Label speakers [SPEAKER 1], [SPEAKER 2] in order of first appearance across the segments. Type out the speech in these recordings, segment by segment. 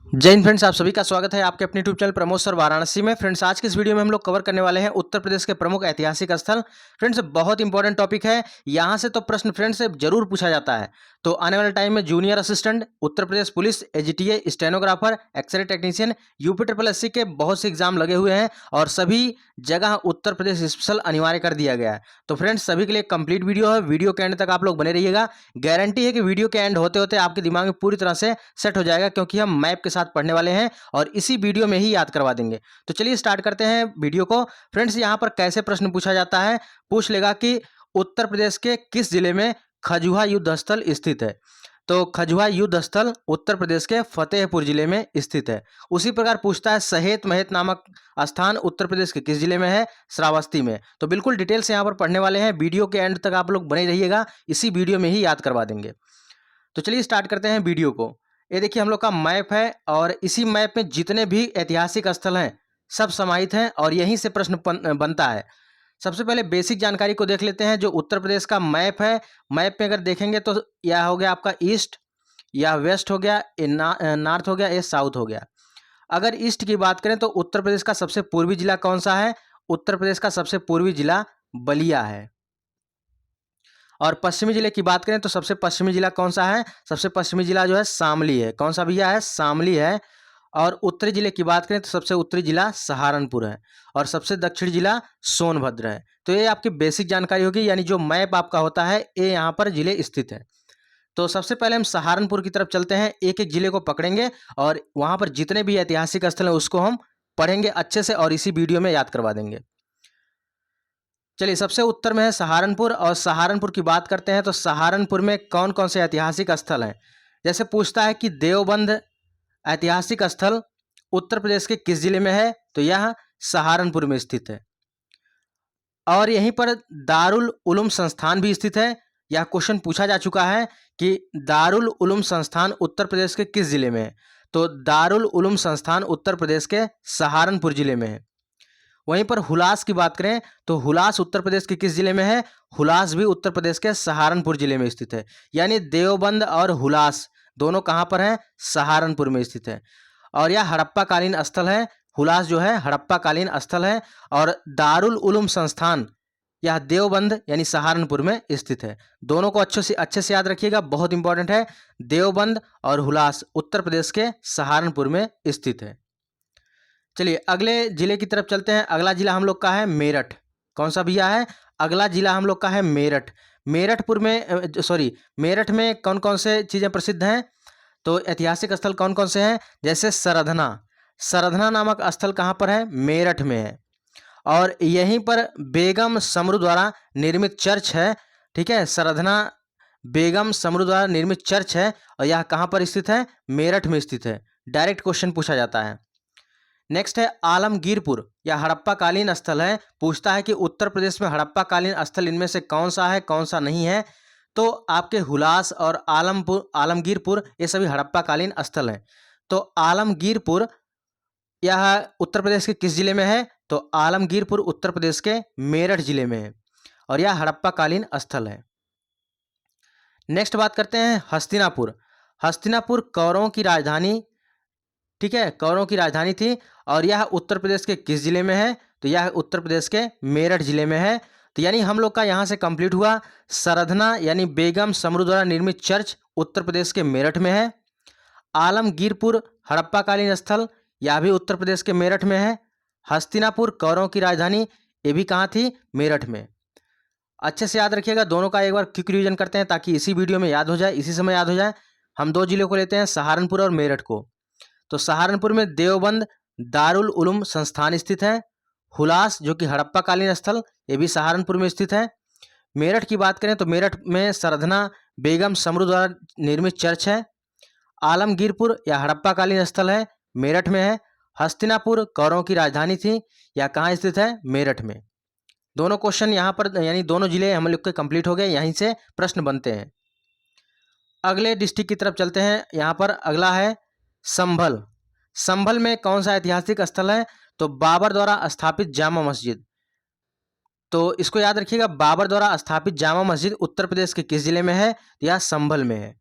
[SPEAKER 1] जय हिंद फ्रेंड्स, आप सभी का स्वागत है आपके अपने YouTube channel Pramod sir Varanasi में। फ्रेंड्स, आज के इस वीडियो में हम लोग कवर करने वाले हैं उत्तर प्रदेश के प्रमुख ऐतिहासिक स्थल। फ्रेंड्स, बहुत इंपॉर्टेंट टॉपिक है। यहाँ से तो प्रश्न फ्रेंड्स जरूर पूछा जाता है। तो आने वाले टाइम में junior assistant, Uttar Pradesh police, AGTA, stenographer, x ray technician, UP triple SC के बहुत से एग्जाम लगे हुए हैं और सभी जगह उत्तर प्रदेश स्पेशल अनिवार्य कर दिया गया है। तो फ्रेंड्स, सभी के लिए कंप्लीट वीडियो है। वीडियो के एंड तक आप लोग बने रहिएगा। गारंटी है कि वीडियो के एंड होते होते आपके दिमाग में पूरी तरह से सेट हो जाएगा, क्योंकि हम मैप के साथ पढ़ने वाले हैं और इसी वीडियो में ही याद करवा देंगे। तो चलिए स्टार्ट करते हैं वीडियो को। फ्रेंड्स, यहाँ पर कैसे प्रश्न पूछा जाता है, पूछ लेगा कि उत्तर प्रदेश के किस जिले में खजुहा युद्ध स्थल स्थित है। तो खजुहा युद्ध स्थल उत्तर प्रदेश के फतेहपुर जिले में स्थित है। उसी प्रकार पूछता है सहेत महत नामक स्थान उत्तर प्रदेश के किस जिले में है, श्रावस्ती में। तो बिल्कुल डिटेल से यहाँ पर पढ़ने वाले हैं। वीडियो के एंड तक आप लोग बने रहिएगा, इसी वीडियो में ही याद करवा देंगे। तो चलिए स्टार्ट करते हैं वीडियो को। ये देखिए हम लोग का मैप है और इसी मैप में जितने भी ऐतिहासिक स्थल हैं सब समाहित हैं और यहीं से प्रश्न बनता है। सबसे पहले बेसिक जानकारी को देख लेते हैं। जो उत्तर प्रदेश का मैप है, मैप में अगर देखेंगे तो यह हो गया आपका ईस्ट, या वेस्ट हो गया, ये नॉर्थ हो गया, ये साउथ हो गया। अगर ईस्ट की बात करें तो उत्तर प्रदेश का सबसे पूर्वी जिला कौन सा है? उत्तर प्रदेश का सबसे पूर्वी जिला बलिया है। और पश्चिमी जिले की बात करें तो सबसे पश्चिमी जिला कौन सा है? सबसे पश्चिमी जिला जो है शामली है। कौन सा भैया है? शामली है। और उत्तरी जिले की बात करें तो सबसे उत्तरी जिला सहारनपुर है और सबसे दक्षिणी जिला सोनभद्र है। तो ये आपकी बेसिक जानकारी होगी, यानी जो मैप आपका होता है ये यहाँ पर जिले स्थित है। तो सबसे पहले हम सहारनपुर की तरफ चलते हैं। एक एक जिले को पकड़ेंगे और वहाँ पर जितने भी ऐतिहासिक स्थल हैं उसको हम पढ़ेंगे अच्छे से और इसी वीडियो में याद करवा देंगे। चलिए, सबसे उत्तर में है सहारनपुर और सहारनपुर की बात करते हैं तो सहारनपुर में कौन कौन से ऐतिहासिक स्थल हैं। जैसे पूछता है कि देवबंद ऐतिहासिक स्थल उत्तर प्रदेश के किस जिले में है, तो यह सहारनपुर में स्थित है। और यहीं पर दारुल उलूम संस्थान भी स्थित है। यह क्वेश्चन पूछा जा चुका है कि दारुल उलूम संस्थान उत्तर प्रदेश के किस जिले में है, तो दारुल उलूम संस्थान उत्तर प्रदेश के सहारनपुर जिले में है। वहीं पर हुलास की बात करें तो हुलास उत्तर प्रदेश के किस जिले में है? हुलास भी उत्तर प्रदेश के सहारनपुर जिले में स्थित है। यानी देवबंद और हुलास दोनों कहाँ पर हैं? सहारनपुर में स्थित है। और यह हड़प्पा कालीन स्थल है। हुलास जो है हड़प्पा कालीन स्थल है और दारुल उलूम संस्थान यह देवबंद यानी सहारनपुर में स्थित है। दोनों को अच्छे से याद रखिएगा, बहुत इंपॉर्टेंट है। देवबंद और हुलास उत्तर प्रदेश के सहारनपुर में स्थित है। चलिए अगले जिले की तरफ चलते हैं। अगला जिला हम लोग का है मेरठ। कौन सा भैया है? अगला जिला हम लोग का है मेरठ। मेरठ में कौन कौन से चीज़ें प्रसिद्ध हैं? तो ऐतिहासिक स्थल कौन कौन से हैं? जैसे सरधना। सरधना नामक स्थल कहाँ पर है? मेरठ में है। और यहीं पर बेगम समरू द्वारा निर्मित चर्च है। ठीक है, सरधना बेगम समरू द्वारा निर्मित चर्च है और यह कहाँ पर स्थित है? मेरठ में स्थित है। डायरेक्ट क्वेश्चन पूछा जाता है। नेक्स्ट है आलमगीरपुर। यह हड़प्पा कालीन स्थल है। पूछता है कि उत्तर प्रदेश में हड़प्पा कालीन स्थल इनमें से कौन सा है, कौन सा नहीं है। तो आपके हुलास और आलमगीरपुर ये सभी हड़प्पा कालीन स्थल हैं। तो आलमगीरपुर यह उत्तर प्रदेश के किस जिले में है? तो आलमगीरपुर उत्तर प्रदेश के मेरठ जिले में है और यह हड़प्पा कालीन स्थल है। नेक्स्ट बात करते हैं हस्तिनापुर। हस्तिनापुर कौरवों की राजधानी, ठीक है, कौरवों की राजधानी थी और यह उत्तर प्रदेश के किस जिले में है? तो यह उत्तर प्रदेश के मेरठ जिले में है। तो यानी हम लोग का यहाँ से कंप्लीट हुआ। सरधना यानी बेगम समरू द्वारा निर्मित चर्च उत्तर प्रदेश के मेरठ में है। आलमगीरपुर हड़प्पा कालीन स्थल यह भी उत्तर प्रदेश के मेरठ में है। हस्तिनापुर कौरवों की राजधानी ये भी कहाँ थी? मेरठ में। अच्छे से याद रखिएगा, दोनों का एक बार क्विक रिवीजन करते हैं ताकि इसी वीडियो में याद हो जाए, इसी समय याद हो जाए। हम दो जिलों को लेते हैं, सहारनपुर और मेरठ को। तो सहारनपुर में देवबंद दारुल उलूम संस्थान स्थित है। हुलास जो कि हड़प्पा कालीन स्थल ये भी सहारनपुर में स्थित है। मेरठ की बात करें तो मेरठ में सरधना बेगम समरू द्वारा निर्मित चर्च है। आलमगीरपुर या हड़प्पा कालीन स्थल है, मेरठ में है। हस्तिनापुर कौरवों की राजधानी थी, या कहाँ स्थित है? मेरठ में। दोनों क्वेश्चन यहाँ पर यानी दोनों जिले हम लोग के कंप्लीट हो गए, यहीं से प्रश्न बनते हैं। अगले डिस्ट्रिक्ट की तरफ चलते हैं। यहाँ पर अगला है संभल। संभल में कौन सा ऐतिहासिक स्थल है? तो बाबर द्वारा स्थापित जामा मस्जिद। तो इसको याद रखिएगा, बाबर द्वारा स्थापित जामा मस्जिद उत्तर प्रदेश के किस जिले में है? या संभल में है।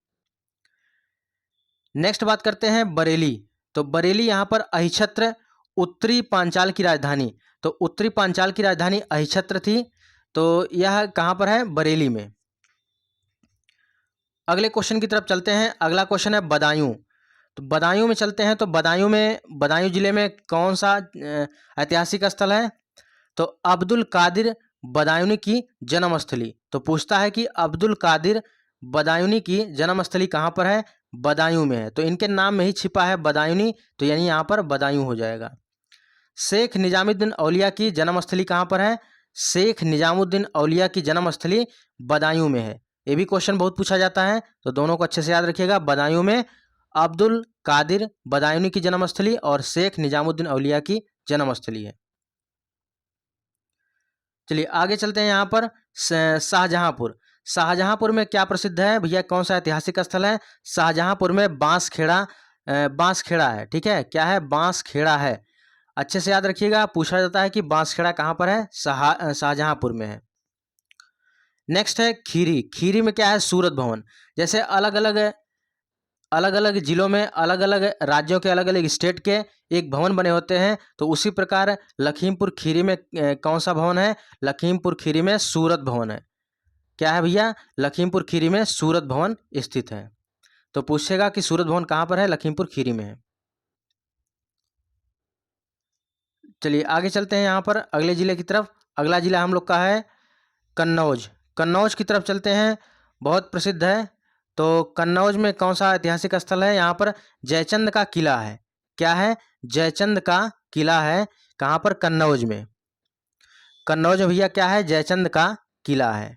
[SPEAKER 1] नेक्स्ट बात करते हैं बरेली। तो बरेली यहाँ पर अहिछत्र उत्तरी पांचाल की राजधानी, तो उत्तरी पांचाल की राजधानी अहिछत्र थी, तो यह कहाँ पर है? बरेली में। अगले क्वेश्चन की तरफ चलते हैं। अगला क्वेश्चन है बदायूं। तो बदायूं में चलते हैं। तो बदायूं जिले में कौन सा ऐतिहासिक स्थल है? तो अब्दुल कादिर बदायूनी की जन्मस्थली। तो पूछता है कि अब्दुल कादिर बदायूनी की जन्मस्थली कहाँ पर है? बदायूं में है। तो इनके नाम में ही छिपा है बदायूनी, तो यानी यहाँ पर बदायूं हो जाएगा। शेख निजामुद्दीन औलिया की जन्मस्थली कहाँ पर है? शेख निजामुद्दीन औलिया की जन्मस्थली बदायूं में है। ये भी क्वेश्चन बहुत पूछा जाता है, तो दोनों को अच्छे से याद रखिएगा। बदायूं में अब्दुल कादिर बदायूनी की जन्मस्थली और शेख निजामुद्दीन औलिया की जन्मस्थली है। चलिए आगे चलते हैं। यहाँ पर शाहजहांपुर। शाहजहांपुर में क्या प्रसिद्ध है भैया? कौन सा ऐतिहासिक स्थल है? शाहजहांपुर में बांसखेड़ा है। ठीक है, क्या है? बांसखेड़ा है। अच्छे से याद रखिएगा, पूछा जाता है कि बांसखेड़ा कहाँ पर है? शाहजहांपुर में है। नेक्स्ट है खीरी। खीरी में क्या है? सूरत भवन। जैसे अलग अलग जिलों में अलग अलग राज्यों के अलग अलग स्टेट के एक भवन बने होते हैं, तो उसी प्रकार लखीमपुर खीरी में कौन सा भवन है? लखीमपुर खीरी में सूरत भवन है। क्या है भैया? लखीमपुर खीरी में सूरत भवन स्थित है। तो पूछेगा कि सूरत भवन कहाँ पर है? लखीमपुर खीरी में है। चलिए आगे चलते हैं यहाँ पर अगले जिले की तरफ। अगला जिला हम लोग का है कन्नौज। कन्नौज की तरफ चलते हैं, बहुत प्रसिद्ध है। तो कन्नौज में कौन सा ऐतिहासिक स्थल है? यहाँ पर जयचंद का किला है। क्या है? जयचंद का किला है। कहाँ पर? कन्नौज में। कन्नौज में भैया क्या है? जयचंद का किला है।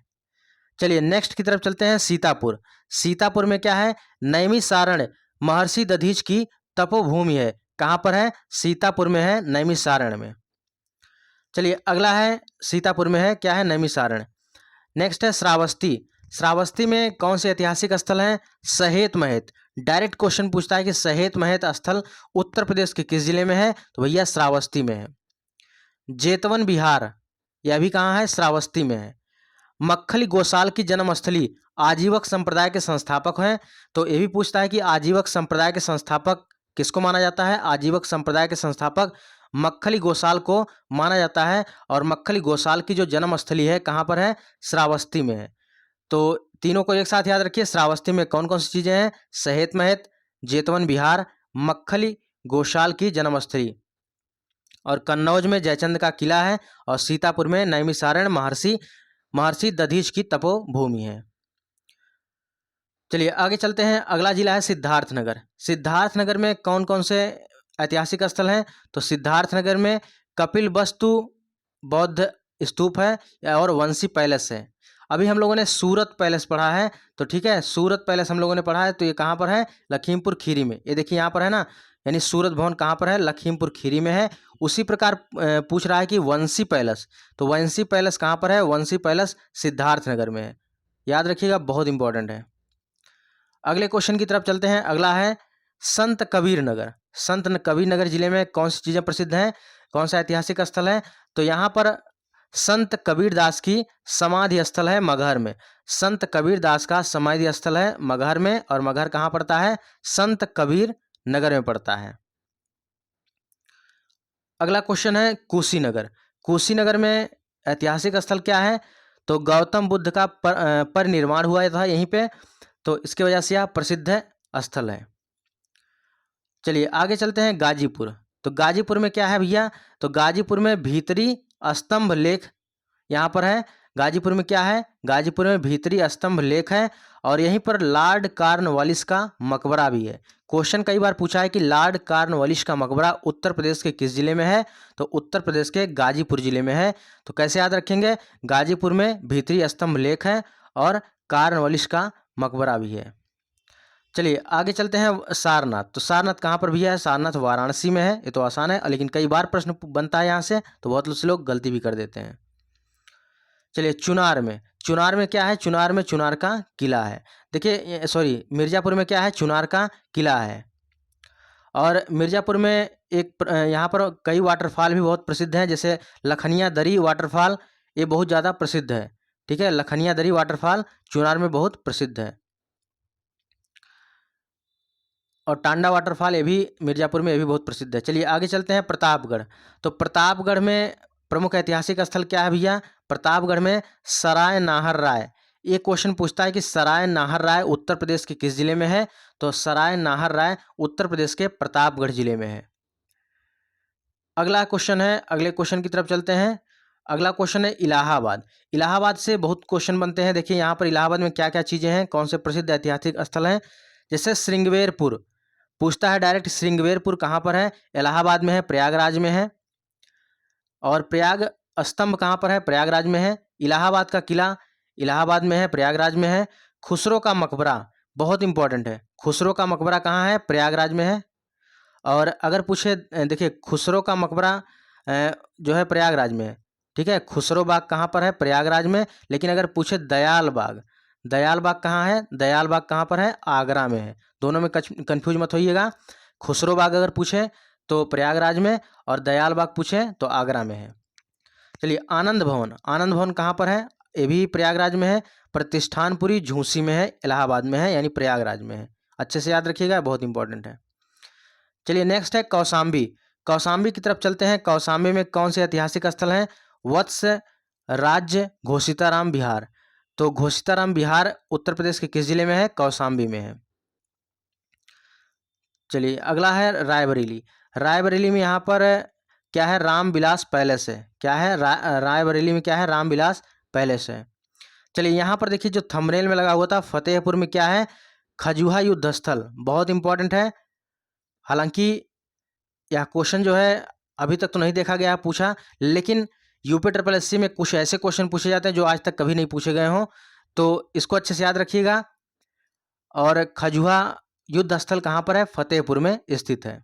[SPEAKER 1] चलिए नेक्स्ट की तरफ चलते हैं सीतापुर। सीतापुर में क्या है? नैमिषारण्य महर्षि दधीच की तपोभूमि है। कहाँ पर है? सीतापुर में है, नैमिषारण्य में। चलिए अगला है सीतापुर में है, क्या है? नैमिषारण्य। नेक्स्ट है श्रावस्ती। श्रावस्ती में कौन से ऐतिहासिक स्थल हैं? सहेत महत। डायरेक्ट क्वेश्चन पूछता है कि सहेत महत स्थल उत्तर प्रदेश के किस जिले में है? तो भैया श्रावस्ती में है। जेतवन बिहार, यह भी कहाँ है? श्रावस्ती में है। मक्खली गोसाल की जन्मस्थली आजीवक संप्रदाय के संस्थापक हैं, तो ये भी पूछता है कि आजीवक संप्रदाय के संस्थापक किसको माना जाता है? आजीवक संप्रदाय के संस्थापक मक्खली गोसाल को माना जाता है। और मक्खली गोसाल की जो जन्मस्थली है कहाँ पर है? श्रावस्ती में है। तो तीनों को एक साथ याद रखिए। श्रावस्ती में कौन कौन सी चीजें हैं? सहेत महत, जेतवन बिहार, मक्खली गोसाल की जन्मस्थली, और कन्नौज में जयचंद का किला है, और सीतापुर में नैमिषारण्य महर्षि दधीच की तपोभूमि है। चलिए आगे चलते हैं। अगला जिला है सिद्धार्थनगर। सिद्धार्थनगर में कौन कौन से ऐतिहासिक स्थल हैं? तो सिद्धार्थनगर में कपिल वस्तु बौद्ध स्तूप है और वंशी पैलेस है। अभी हम लोगों ने सूरत पैलेस पढ़ा है, तो ठीक है, सूरत पैलेस हम लोगों ने पढ़ा है, तो ये कहाँ पर है? लखीमपुर खीरी में। ये देखिए यहाँ पर है ना, यानी सूरत भवन कहाँ पर है? लखीमपुर खीरी में है। उसी प्रकार पूछ रहा है कि वंशी पैलेस, तो वंशी पैलेस कहाँ पर है? वंशी पैलेस सिद्धार्थनगर में है। याद रखिएगा, बहुत इंपॉर्टेंट है। अगले क्वेश्चन की तरफ चलते हैं। अगला है संत कबीर नगर। संत कबीर नगर जिले में कौन सी चीज़ें प्रसिद्ध हैं? कौन सा ऐतिहासिक स्थल है? तो यहाँ पर संत कबीर दास की समाधि स्थल है मगहर में। संत कबीर दास का समाधि स्थल है मगहर में, और मगहर कहाँ पड़ता है? संत कबीर नगर में पड़ता है। अगला क्वेश्चन है कुशीनगर। कुशीनगर में ऐतिहासिक स्थल क्या है? तो गौतम बुद्ध का परिनिर्वाण हुआ था यहीं पे, तो इसकी वजह से यह प्रसिद्ध स्थल है। चलिए आगे चलते हैं गाजीपुर। तो गाजीपुर में क्या है भैया? तो गाजीपुर में भीतरी स्तंभ लेख यहाँ पर है। गाजीपुर में क्या है? गाजीपुर में भीतरी स्तंभ लेख है, और यहीं पर लॉर्ड कॉर्नवालिस का मकबरा भी है। क्वेश्चन कई बार पूछा है कि लॉर्ड कॉर्नवालिस का मकबरा उत्तर प्रदेश के किस जिले में है? तो उत्तर प्रदेश के गाजीपुर जिले में है। तो कैसे याद रखेंगे? गाजीपुर में भीतरी स्तंभ लेख है और कॉर्नवालिस का मकबरा भी है। चलिए आगे चलते हैं सारनाथ। तो सारनाथ कहाँ पर भी है? सारनाथ वाराणसी में है। ये तो आसान है, लेकिन कई बार प्रश्न बनता है यहाँ से, तो बहुत से लोग गलती भी कर देते हैं। चलिए चुनार में। चुनार में क्या है? चुनार में चुनार का किला है। देखिए सॉरी, मिर्ज़ापुर में क्या है? चुनार का किला है। और मिर्ज़ापुर में यहाँ पर कई वाटरफॉल भी बहुत प्रसिद्ध हैं, जैसे लखनिया दरी वाटरफॉल, ये बहुत ज़्यादा प्रसिद्ध है। ठीक है, लखनिया दरी वाटरफॉल चुनार में बहुत प्रसिद्ध है। और टांडा वाटरफॉल ये भी मिर्ज़ापुर में, ये भी बहुत प्रसिद्ध है। चलिए आगे चलते हैं प्रतापगढ़। तो प्रतापगढ़ में प्रमुख ऐतिहासिक स्थल क्या है भैया? प्रतापगढ़ में सराय नाहर राय। ये क्वेश्चन पूछता है कि सराय नाहर राय उत्तर प्रदेश के किस जिले में है? तो सराय नाहर राय उत्तर प्रदेश के प्रतापगढ़ जिले में है। अगला क्वेश्चन है, अगले क्वेश्चन की तरफ चलते हैं। अगला क्वेश्चन है इलाहाबाद। इलाहाबाद से बहुत क्वेश्चन बनते हैं। देखिए यहाँ पर इलाहाबाद में क्या क्या चीज़ें हैं, कौन से प्रसिद्ध ऐतिहासिक स्थल हैं। जैसे श्रृंगवेरपुर पूछता है डायरेक्ट, श्रृंगवेरपुर कहाँ पर है? इलाहाबाद में है, प्रयागराज में है। और प्रयाग स्तंभ कहाँ पर है? प्रयागराज में है। इलाहाबाद का किला इलाहाबाद में है, प्रयागराज में है। खुसरो का मकबरा बहुत इंपॉर्टेंट है, खुसरो का मकबरा कहाँ है? प्रयागराज में है। और अगर पूछे, देखिए खुसरो का मकबरा जो है प्रयागराज में है, ठीक है। खुसरो बाग कहाँ पर है? प्रयागराज में। लेकिन अगर पूछे दयाल बाग, दयाल बाग कहाँ है? दयाल बाग कहाँ पर है? आगरा में है। दोनों में कंफ्यूज मत होइएगा। खुसरो बाग अगर पूछे तो प्रयागराज में, और दयाल बाग पूछे तो आगरा में है। चलिए आनंद भवन, आनंद भवन कहाँ पर है? ये भी प्रयागराज में है। प्रतिष्ठानपुरी झूसी में है, इलाहाबाद में है, यानी प्रयागराज में है। अच्छे से याद रखिएगा, बहुत इंपॉर्टेंट है। चलिए नेक्स्ट है कौशाम्बी। कौशाम्बी की तरफ चलते हैं। कौशाम्बी में कौन से ऐतिहासिक स्थल हैं? वत्स राज्य घोषिताराम विहार। तो घोषिताराम विहार उत्तर प्रदेश के किस जिले में है? कौशाम्बी में है। चलिए अगला है रायबरेली। रायबरेली में यहाँ पर क्या है? रामविलास पैलेस है। क्या है? रायबरेली में क्या है? रामविलास पैलेस है। चलिए यहाँ पर देखिए जो थंबनेल में लगा हुआ था, फतेहपुर में क्या है? खजुहा युद्ध स्थल, बहुत इंपॉर्टेंट है। हालांकि यह क्वेश्चन जो है अभी तक तो नहीं देखा गया पूछा, लेकिन यूपी ट्रिपल एससी में कुछ ऐसे क्वेश्चन पूछे जाते हैं जो आज तक कभी नहीं पूछे गए हों, तो इसको अच्छे से याद रखिएगा। और खजुहा युद्ध स्थल कहाँ पर है? फतेहपुर में स्थित है।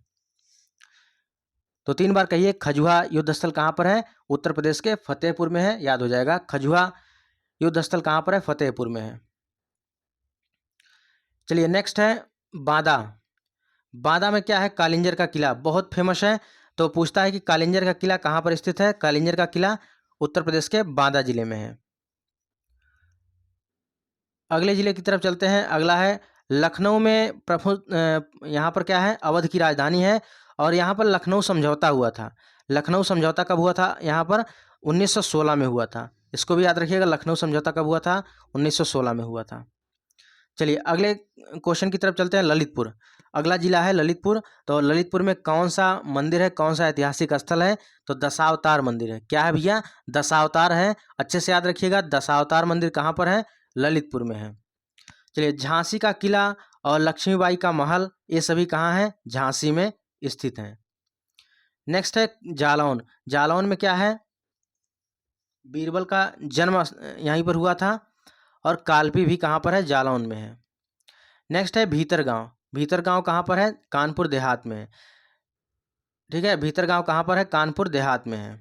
[SPEAKER 1] तो 3 बार कहिए, खजुहा युद्ध स्थल कहाँ पर है? उत्तर प्रदेश के फतेहपुर में है, याद हो जाएगा। खजुहा युद्ध स्थल कहाँ पर है? फतेहपुर में है। चलिए नेक्स्ट है बांदा। बांदा में क्या है? कालिंजर का किला, बहुत फेमस है। तो पूछता है कि कालिंजर का किला कहाँ पर स्थित है? कालिंजर का किला उत्तर प्रदेश के बांदा जिले में है। अगले जिले की तरफ चलते हैं। अगला है लखनऊ में यहाँ पर क्या है? अवध की राजधानी है, और यहाँ पर लखनऊ समझौता हुआ था। लखनऊ समझौता कब हुआ था? यहाँ पर 1916 में हुआ था। इसको भी याद रखिएगा, लखनऊ समझौता कब हुआ था? 1916 में हुआ था। चलिए अगले क्वेश्चन की तरफ चलते हैं। ललितपुर, अगला जिला है ललितपुर। तो ललितपुर में कौन सा मंदिर है, कौन सा ऐतिहासिक स्थल है? तो दशावतार मंदिर है। क्या है भैया? दशावतार है। अच्छे से याद रखिएगा, दशावतार मंदिर कहाँ पर है? ललितपुर में है। चलिए झांसी का किला और लक्ष्मीबाई का महल, ये सभी कहाँ हैं? झांसी में स्थित हैं। नेक्स्ट है जालौन। जालौन में क्या है? बीरबल का जन्म यहीं पर हुआ था, और कालपी भी कहाँ पर है? जालौन में है। नेक्स्ट है भीतरगांव। भीतरगांव कहाँ पर है? कानपुर देहात में है। ठीक है, भीतरगांव कहाँ पर है? कानपुर देहात में है।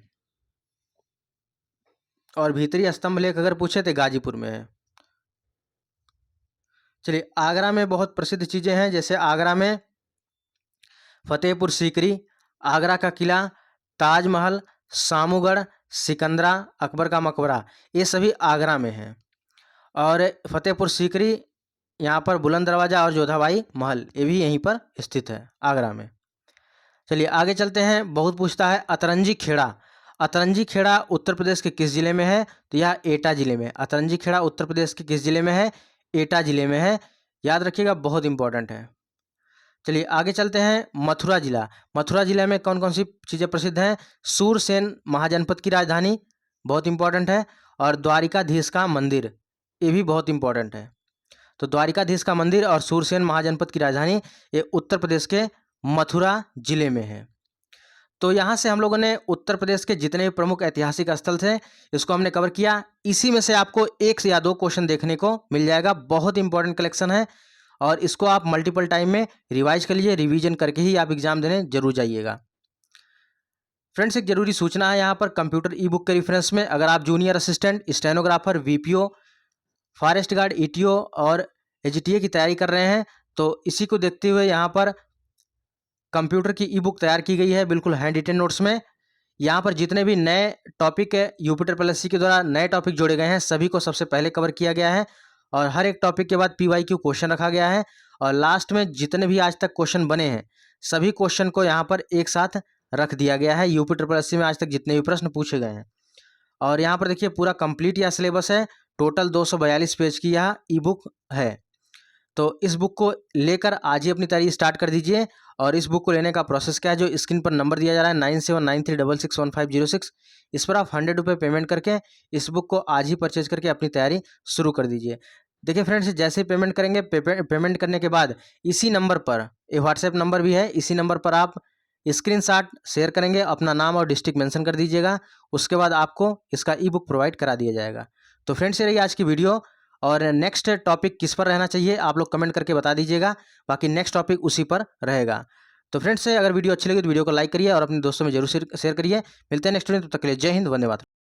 [SPEAKER 1] और भीतरी स्तंभ लेख अगर पूछे तो गाजीपुर में है। चलिए आगरा में बहुत प्रसिद्ध चीज़ें हैं, जैसे आगरा में फतेहपुर सीकरी, आगरा का किला, ताजमहल, सामूगढ़, सिकंदरा, अकबर का मकबरा, ये सभी आगरा में हैं। और फतेहपुर सीकरी, यहाँ पर बुलंद दरवाज़ा और जोधाबाई महल, ये भी यहीं पर स्थित है आगरा में। चलिए आगे चलते हैं। बहुत पूछता है अतरंजी खेड़ा। अतरंजी खेड़ा उत्तर प्रदेश के किस जिले में है? तो यह एटा जिले में। अतरंजी खेड़ा उत्तर प्रदेश के किस जिले में है? एटा जिले में है। याद रखिएगा, बहुत इंपॉर्टेंट है। चलिए आगे चलते हैं। मथुरा जिला। मथुरा जिले में कौन कौन सी चीज़ें प्रसिद्ध हैं? सूरसेन महाजनपद की राजधानी, बहुत इंपॉर्टेंट है। और द्वारिकाधीश का मंदिर, ये भी बहुत इंपॉर्टेंट है। तो द्वारिकाधीश का मंदिर और सूरसेन महाजनपद की राजधानी, ये उत्तर प्रदेश के मथुरा जिले में है। तो यहाँ से हम लोगों ने उत्तर प्रदेश के जितने भी प्रमुख ऐतिहासिक स्थल थे, इसको हमने कवर किया। इसी में से आपको 1 से या 2 क्वेश्चन देखने को मिल जाएगा। बहुत इंपॉर्टेंट कलेक्शन है, और इसको आप मल्टीपल टाइम में रिवाइज कर लीजिए। रिवीजन करके ही आप एग्जाम देने जरूर जाइएगा। फ्रेंड्स, एक जरूरी सूचना है यहाँ पर, कंप्यूटर ई बुक के रेफरेंस में अगर आप junior assistant, stenographer, VPO, forest guard, ETO और एजीटीए की तैयारी कर रहे हैं, तो इसी को देखते हुए यहाँ पर कंप्यूटर की ई बुक तैयार की गई है, बिल्कुल हैंड रिटन नोट्स में। यहाँ पर जितने भी नए टॉपिक है यूपी ट्रिपल एससी के द्वारा नए टॉपिक जोड़े गए हैं, सभी को सबसे पहले कवर किया गया है, और हर एक टॉपिक के बाद पीवाईक्यू क्वेश्चन रखा गया है। और लास्ट में जितने भी आज तक क्वेश्चन बने हैं सभी क्वेश्चन को यहाँ पर एक साथ रख दिया गया है। यूपी ट्रिपल एस सी में आज तक जितने भी प्रश्न पूछे गए हैं, और यहाँ पर देखिए पूरा कंप्लीट यह सिलेबस है। टोटल 242 पेज की यह ई बुक है। तो इस बुक को लेकर आज ही अपनी तैयारी स्टार्ट कर दीजिए। और इस बुक को लेने का प्रोसेस क्या है, जो स्क्रीन पर नंबर दिया जा रहा है 9793661506, इस पर आप 100 रुपये पेमेंट करके इस बुक को आज ही परचेज करके अपनी तैयारी शुरू कर दीजिए। देखिए फ्रेंड्स, जैसे ही पेमेंट करेंगे, पेमेंट करने के बाद इसी नंबर पर, ये व्हाट्सएप नंबर भी है, इसी नंबर पर आप स्क्रीनशॉट शेयर करेंगे, अपना नाम और डिस्ट्रिक्ट मेंशन कर दीजिएगा। उसके बाद आपको इसका ई बुक प्रोवाइड करा दिया जाएगा। तो फ्रेंड्स, ये रही आज की वीडियो। और नेक्स्ट टॉपिक किस पर रहना चाहिए आप लोग कमेंट करके बता दीजिएगा, बाकी नेक्स्ट टॉपिक उसी पर रहेगा। तो फ्रेंड्स, अगर वीडियो अच्छी लगी तो वीडियो को लाइक करिए और अपने दोस्तों में जरूर शेयर करिए। मिलते हैं नेक्स्ट वीडियो, तब तक के लिए जय हिंद, वंदे मातरम।